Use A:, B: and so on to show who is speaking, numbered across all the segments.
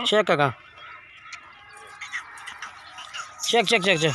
A: Check काका, check check check check.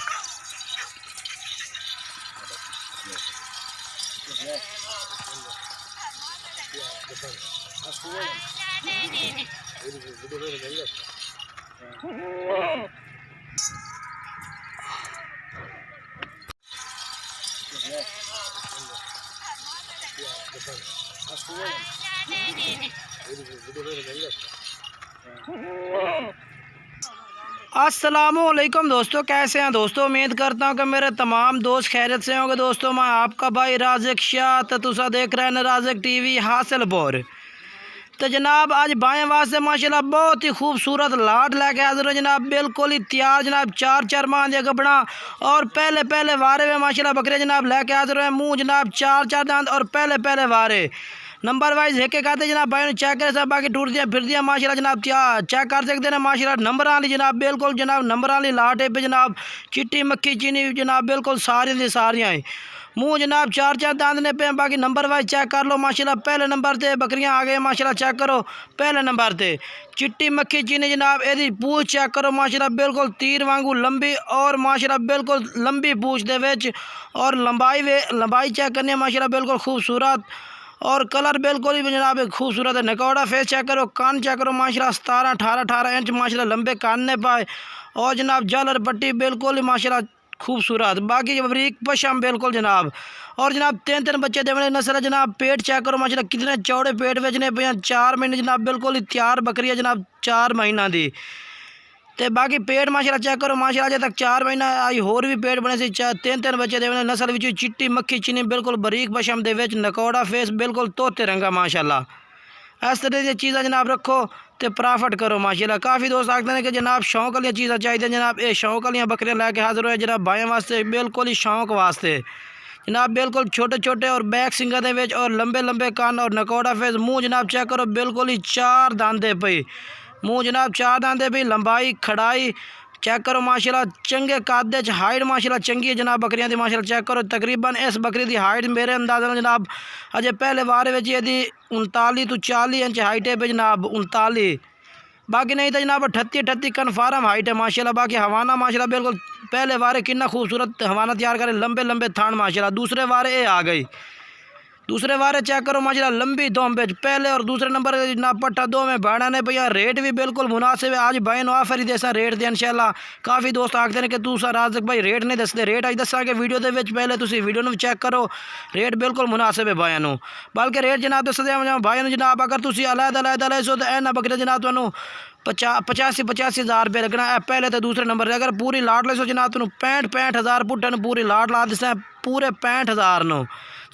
A: अस्सलामुअलैकुम दोस्तों, कैसे हैं दोस्तों। उम्मीद करता हूं कि मेरे तमाम दोस्त खैरियत से होंगे। दोस्तों मैं आपका भाई राज़िक शाह, तो तुसा देख रहे हैं राज़िक टीवी हासिलपुर। तो जनाब आज बाएँ वास्ते माशाल्लाह बहुत ही खूबसूरत लाट लेके हाजिर है जनाब, बिल्कुल ही तैयार जनाब। चार चार माह दे गबड़ा और पहले पहले वारे में माशाल्लाह बकरे जनाब लेके हाजिर है। मुँह जनाब चार चार दांत और पहले पहले वारे नंबर वाइज है कहते जनाब। भाई ने चेक करे सब, बाकी टूट दिया फिर दिया माशाल्लाह जनाब। चेक कर सकते हैं माशाल्लाह। नंबर वाली जनाब बिल्कुल जनाब, नंबर वाली लाट है पे जनाब। चिट्टी मक्खी चीनी जनाब बिल्कुल सारी दी सारियाँ हैं। मुँह जनाब चार चार दांतने पे, बाकी नंबर वाइज चेक कर लो माशाल्लाह। पहले नंबर ते बकरियां आ गए माशाल्लाह, चेक करो पहले नंबर ते चिट्टी मक्खी चीनी जनाब। एदी पूछ चेक करो माशाल्लाह, बिल्कुल तीर वांगू लंबी और माशाल्लाह बिल्कुल लंबी पूछ दे विच और लंबाई चेक करनी माशाल्लाह बिल्कुल खूबसूरत और कलर बिल्कुल ही जनाब खूबसूरत है। नकौड़ा फेस चेक करो, कान चेक करो माशाल्लाह 17-18 इंच माशाल्लाह लंबे कान ने पाए और जनाब जालर पट्टी बिल्कुल ही माशाल्लाह खूबसूरत। बाकी बरीक पशम बिल्कुल जनाब। और जनाब तीन तीन बच्चे देने नस्ल है जनाब। पेट चेक करो माशाल्लाह कितने चौड़े पेट बेचने पे 4 महीने जनाब, बिल्कुल ही तैयार बकरी है जनाब 4 महीना दी। तो बाकी पेट माशाल्लाह चेक करो माशाल्लाह, अजे तक 4 महीना आई होर भी पेट बने से तीन तीन बच्चे देने नस्ल विच चिट्टी मक्खी चीनी बिल्कुल बरीक पशम दे विच नकौड़ा फेस बिल्कुल तोते रंगा माशाल्लाह। इस तरह की चीज़ा जनाब रखो तो प्रॉफिट करो माशाल्लाह। काफ़ी दोस्त आखते हैं कि जनाब शौक वाली चीज़ा चाहिए जनाब। ये शौक वाली बकरियां लैके हाजिर हो जनाब भाइयों वास्ते, बिल्कुल ही शौक वास्ते जनाब। बिल्कुल छोटे छोटे और बैक सिंगा दे विच और लंबे लंबे कान और नकौड़ा फेस। मुँह जनाब चेक करो बिल्कुल ही 4 दांदे पे, मुँह जनाब 4 दांदे पे। लंबाई खड़ाई चेक करो माशाल्लाह, चंगे कादे च हाइट माशाल्लाह चंगी है जनाब बकरियां दी माशाल्लाह। चेक करो तकरीबन इस बकरी की हाइट मेरे अंदाज़ा जनाब अजे पहले वारे में यदि 39 तो 40 इंच हाइट है पे जनाब, 39। बाकी नहीं तो जनाब 38 कन्फर्म हाइट है माशाल्लाह। बाकी हवाना माशाल्लाह बिल्कुल पहले वारे कितना खूबसूरत हवाना तैयार करे, लंबे लंबे थान माशाल्लाह। दूसरे वारे ये आ गई, दूसरे वारे चेक करो माशाल्लाह लंबी दोम बेच पहले और दूसरे नंबर जनाब पट्टा दो में भाड़ा ने भैया। रेट भी बिल्कुल मुनासिब है। आज भाई ऑफर ही देसा रेट दे इंशाल्लाह। काफ़ी दोस्त आखते हैं कि तू सा राज़िक भाई रेट नहीं दसते, रेट अज दसा कि वीडियो दे विच पहले तुसी वीडियो में चेक करो। रेट बिल्कुल मुनासिब है भाइयों नू, बल्कि रेट जनाब दस दे भाइयों जनाब। अगर तुसी अलग ले सो तो इन्हां बकरे जनाब तुहानू 85 हज़ार रुपये लगना है पहले तो दूसरे नंबर। अगर पूरी लाट ले सो जनाब तुहानू 65 हज़ार पुट्टे पूरी लाट ला दिसा पूरे 65 हज़ार नो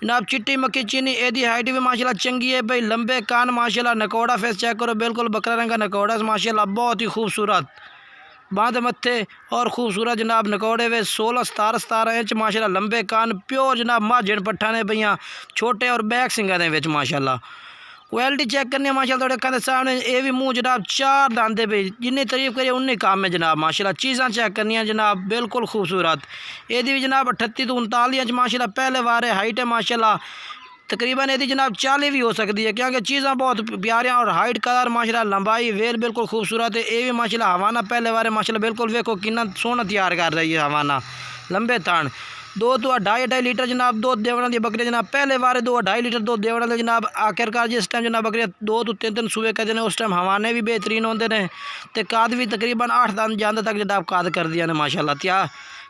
A: जनाब। चिट्टी मक्खी चीनी एदी हाइट भी माशाल्लाह चंगी है भाई। लंबे कान माशाल्लाह, नकौड़ा फेस चेक करो बिल्कुल बकरा रंग का नकौड़ा माशाल्लाह बहुत ही खूबसूरत। बांध मत्थे और खूबसूरत जनाब नकौड़े वे 16-17 इंच माशाल्लाह लंबे कान प्योर जनाब। माजन पट्ठा ने भैया छोटे और बैक सिंगा दे विच माशाल्लाह। क्वालिटी चेक करनी माशाल्लाह थोड़े अखा दे सामने। ये भी मुँह जनाब 4 दांदे पे, जिन्नी तारीफ करिए उन्नी काम है जनाब माशाल्लाह। चीज़ां चेक करनी जनाब बिल्कुल खूबसूरत। ये भी जनाब 38 तो 39 इंच माशाल्लाह पहले वारे हाइट है माशाल्लाह। तकरीबन यदि जनाब 40 भी हो सकती है क्योंकि चीज़ां बहुत प्यारियां और हाइट कलर माशाल्लाह लंबाई वेल बिल्कुल खूबसूरत है। ये भी माशाल्लाह हवाना पहले वारे माशाल्लाह बिल्कुल वेखो कितना सोहना तैयार कर रही है हवाना। लंबे तान 2 तो 2.5 लीटर जनाब दूध देने वाली बकरी जनाब। पहले वारे 2.5 लीटर दूध देने वाले जनाब। आखिरकार जिस टाइम जनाब बकरियां 2 तो 3 सूबे कहते हैं उस टाइम हवाने भी बेहतरीन होते हैं तो काद भी तकरीबन 8 दिन जाने तक जनाब काद कर दिया ने माशाल्लाह। क्या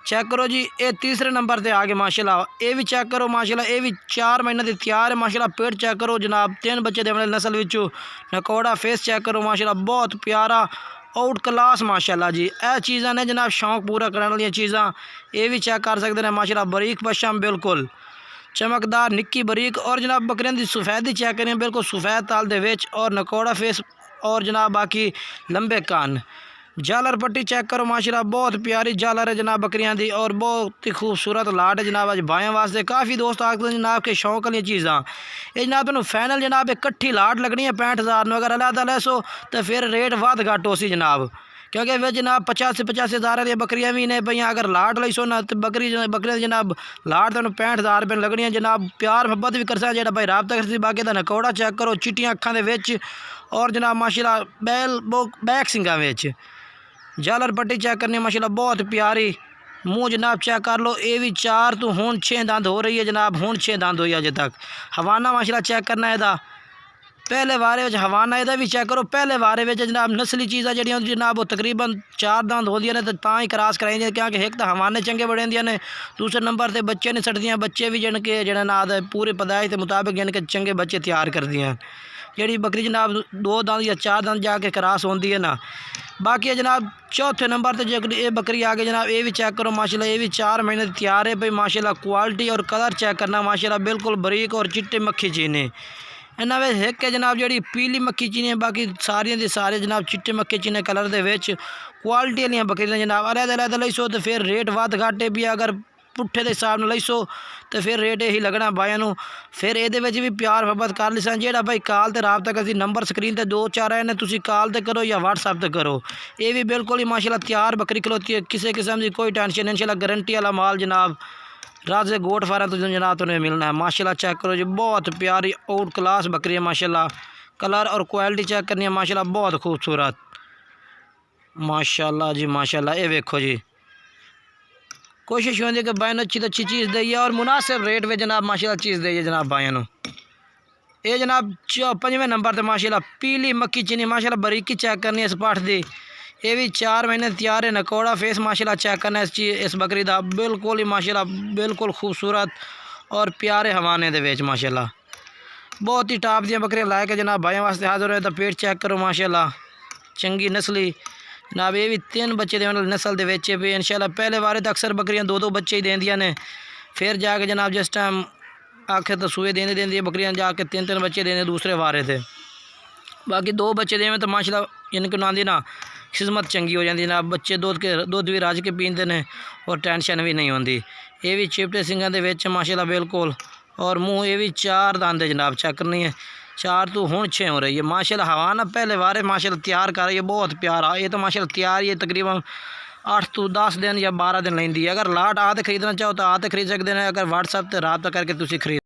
A: चेक करो जी, ये तीसरे नंबर पर आगे माशाल्लाह। ये भी चेक करो माशाल्लाह, ये भी 4 महीने की तैयार है माशाल्लाह। पेट चेक करो जनाब 3 बच्चे देने वाले नस्ल विचू। नकौड़ा फेस चेक करो माशाल्लाह बहुत प्यारा आउट क्लास माशाल्लाह जी। यह चीज़ा ने जनाब शौक पूरा करने वाली चीज़ा। ये भी चेक कर सकते हैं माशाल्लाह। बरीक पशम बिल्कुल चमकदार निक्की बरीक और जनाब बकरियों की सफ़ेदी चेक करें बिल्कुल सफ़ेद ताल दे विच और नकौड़ा फेस और जनाब बाकी लंबे कान। झालर पट्टी चेक करो माशाल्लाह बहुत प्यारी झालर है जनाब बकरियां दी और बहुत ही खूबसूरत लाट है जनाब। अज भाइयों वास्ते काफ़ी दोस्त आखते हैं जनाब के शौक वाली चीज़ां। ये जनाब तुम फाइनल जनाब एक कट्ठी लाट लगनी है 65 हज़ार। अगर अलग ले सो तो फिर रेट वध घट हो सी जनाब, क्योंकि वे जनाब 50 से 85,000 दी बकरियां भी ने पईयां। अगर लाट लई सो ना तो बकरियां जनाब लाट तुहानूं 65,000 रुपए लगनियां जनाब। प्यार मुहब्बत भी करसा जेड़ा भाई राबता करसी। बाकी दा नकौड़ा चेक करो, चिट्टियां अखां दे विच और जनाब माशाल्लाह बैक सिंगां विच झालर पट्टी चेक करनी माशाल्लाह बहुत प्यारी। मुँह जनाब चेक कर लो, ये भी 4 तो हुण 6 दंद हो रही है जनाब, हुण 6 दंद हुई अजे तक। हवाना माशाल्लाह चेक करना इहदा पहले वारे में हवाना इहदा भी चेक करो। पहले वारे में जनाब नस्ली चीज़ां जड़ियां जनाब वो तकरीबन 4 दंद होंदियां ने तो ही क्रॉस कराई, क्योंकि एक तो हवाने चंगे बड़े होंदियां ने, दूसरे नंबर पर बच्चे नहीं सटदियां। बच्चे भी जन के जड़े ना पूरी पैदाइश के मुताबिक जन के चंगे बच्चे तैयार करदियां। जी बकरी जनाब 2 दंद या 4 दंद जाके क्रॉस होंदी है ना। बाकी जनाब चौथे नंबर पर जो ये बकरी आ गई जनाब, ये भी चेक करो माशाल्लाह, ये भी 4 महीने तैयार है भाई माशाल्लाह। क्वालिटी और कलर चेक करना माशाल्लाह बिल्कुल बरीक और चिट्टे मक्खी चीने। इन्हां विच एक है जनाब जी पीली मक्खी चीनी, बाकी सारियां दी सारे जनाब चिट्टे मक्खी चीने कलर दे विच क्वालिटी वाली बकरियां जनाब। अलग लई सो तो फिर रेट वध घाटे भी अगर पुट्ठे के हिसाब लई सो तो फिर रेट यही लगना बाइयां नूं। फिर ये भी प्यार मुहब्बत कर लिसा जेड़ा भाई कॉल ते राबता करसी। नंबर स्क्रीन ते 2-4 आए ने, तुसी कॉल ते करो या व्हाट्सएप ते करो। ये भी बिल्कुल ही माशाल्लाह तैयार बकरी खलोती है, किसी किस्म की कोई टेंशन नहीं। इंशाल्लाह गारंटी वाला माल जनाब राजे गोट फार्म तो जनाब तुम्हें मिलना है। माशाल्लाह चेक करो जी, बहुत प्यारी आउट क्लास बकरी है माशाल्लाह। कलर और क्वालिटी चेक करनी है माशाल्लाह, बहुत खूबसूरत माशाल्लाह जी माशाल्लाह। ये देखो जी, कोशिश होती है कि भाई अच्छी तो अच्छी चीज़ दी और मुनासिब रेट में जनाब माशाल्लाह चीज़ दी जनाब भाइयों नूं। ये जनाब 5वें नंबर पर माशाल्लाह पीली मक्की चीनी माशाल्लाह बारीकी चेक करनी है इस पाठ की। ये भी 4 महीने तैयार है। नकौड़ा फेस माशाल्लाह चेक करना इस बकरी का बिल्कुल ही माशाल्लाह बिल्कुल खूबसूरत और प्यारे हवाने दे विच माशाल्लाह। बहुत ही टॉप दी बकरियां लाके जनाब भाइयों वास्ते हाजिर होए। तो पेट चेक करो माशाल्लाह चंगी नस्ली जनाब। ये भी 3 बच्चे देने नस्ल दे विच भी इंशाल्लाह। पहले वारे तो अक्सर बकरियां 2-2 बच्चे ही देंदियां ने, फिर जाके जनाब जिस टाइम आखिर तो सूए देंदी बकरियां जाके 3-3 बच्चे देने दूसरे वारे थे। बाकी 2 बच्चे देवें तो माशाल्लाह इनके नांदी ना किस्मत चंगी हो जाती जनाब। बच्चे दुध भी रज के पीते हैं और टेंशन भी नहीं होती। ये भी चिपटे सिंगां दे विच माशाल्लाह बिल्कुल। और मुँह ये भी 4 दांत जनाब चेक करनी है, 4 तो हुण 6 हो रही है माशाल्लाह। हवा ना पहले वारे माशाल्लाह तैयार कर रही है, बहुत प्यारा। ये तो माशाल्लाह तैयार ही है, तकरीबन 8 तो 10 दिन या 12 दिन लेंदी है। अगर लाट आते खरीदना चाहो तो आते खरीद सकते हैं, अगर व्हाट्सएप पर रब्ता करके तुसीं खरीद